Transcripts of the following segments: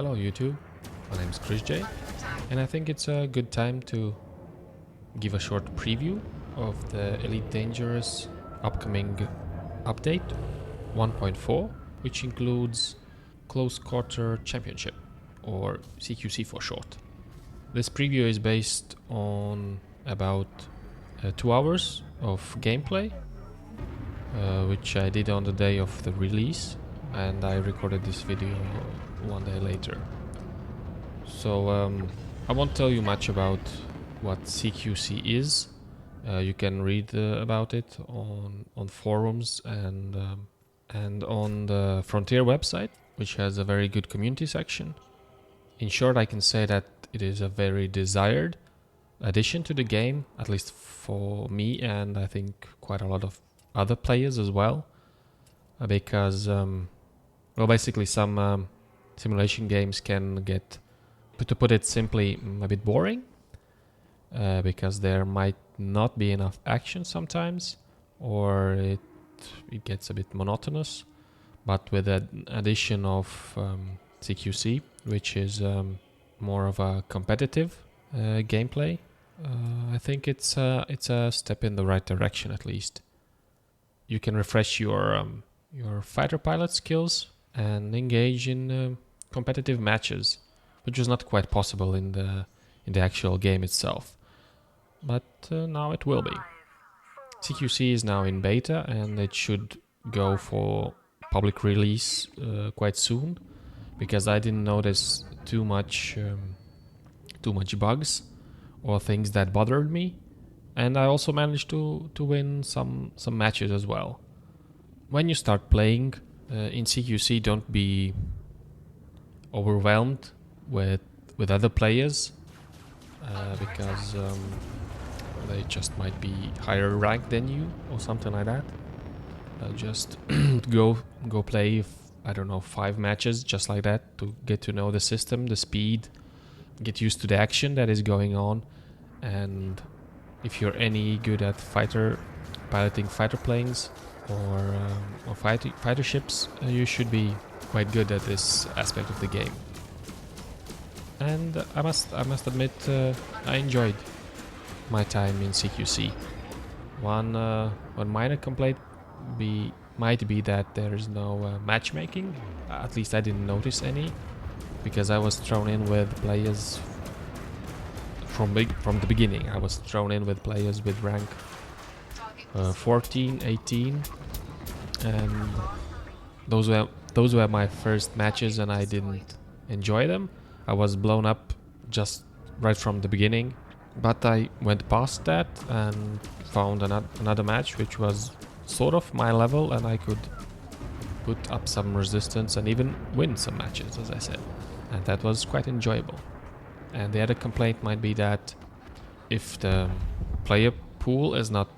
Hello YouTube, my name is Chris J, and I think it's a good time to give a short preview of the Elite Dangerous upcoming update 1.4, which includes Close Quarter Championship, or CQC for short. This preview is based on about 2 hours of gameplay, which I did on the day of the release, and I recorded this video one day later. So I won't tell you much about what CQC is. You can read about it on forums and on the Frontier website, which has a very good community section. In short, I can say that it is a very desired addition to the game, at least for me and I think quite a lot of other players as well, because well, basically some simulation games can get, to put it simply, a bit boring, because there might not be enough action sometimes, or it gets a bit monotonous. But with the addition of CQC, which is more of a competitive gameplay, I think it's a step in the right direction. At least you can refresh your fighter pilot skills and engage in competitive matches, which was not quite possible in the actual game itself. But now it will be. CQC is now in beta, and it should go for public release quite soon, because I didn't notice too much bugs or things that bothered me, and I also managed to win some matches as well. When you start playing in CQC, don't be overwhelmed with other players, because they just might be higher ranked than you or something like that. Just go play, I don't know, 5 matches just like that to get to know the system, the speed, get used to the action that is going on. And if you're any good at piloting fighter planes or fighter ships, you should be quite good at this aspect of the game. And I must admit, I enjoyed my time in CQC. One minor complaint might be that there is no matchmaking. At least I didn't notice any, because I was thrown in with players from the beginning. I was thrown in with players with rank 14, 18, and those were my first matches, and I didn't enjoy them. I was blown up just right from the beginning, but I went past that and found another match which was sort of my level, and I could put up some resistance and even win some matches, as I said, and that was quite enjoyable. And the other complaint might be that if the player pool is not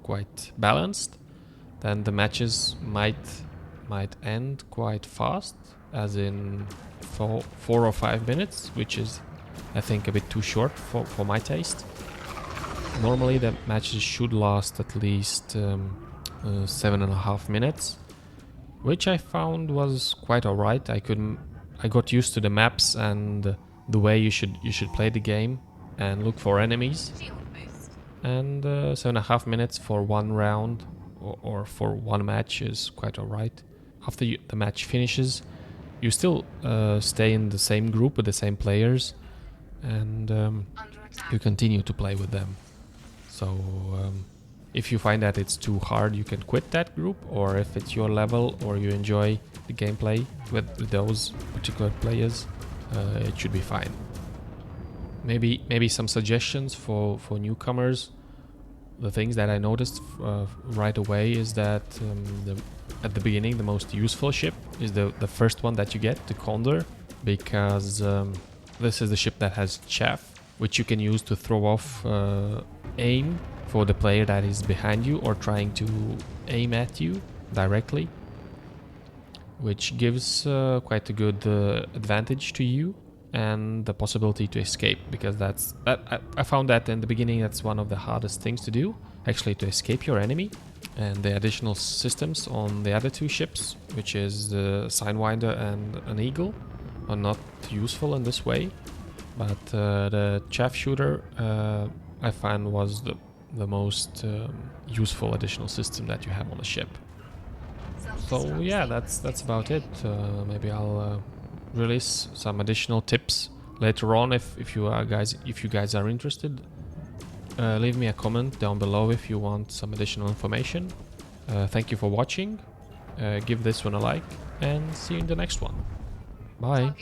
quite balanced, then the matches might end quite fast, as in 4 or 5 minutes, which is, I think, a bit too short for my taste. Normally the matches should last at least 7.5 minutes, which I found was quite alright. I got used to the maps and the way you should play the game and look for enemies. And 7.5 minutes for one round or for one match is quite alright. After the match finishes, you still stay in the same group with the same players, and you continue to play with them. So if you find that it's too hard, you can quit that group, or if it's your level or you enjoy the gameplay with those particular players, it should be fine. Maybe some suggestions for newcomers. The things that I noticed right away is that at the beginning, the most useful ship is the first one that you get, the Condor, because this is the ship that has chaff, which you can use to throw off aim for the player that is behind you or trying to aim at you directly, which gives quite a good advantage to you and the possibility to escape, because I found that in the beginning that's one of the hardest things to do, actually, to escape your enemy. and the additional systems on the other two ships, which is the Sidewinder and an Eagle, are not useful in this way. But the chaff shooter I find was the most useful additional system that you have on the ship. So yeah, that's about it. Maybe I'll release some additional tips later on if you guys are interested. Leave me a comment down below if you want some additional information. Thank you for watching. Give this one a like and see you in the next one. Bye.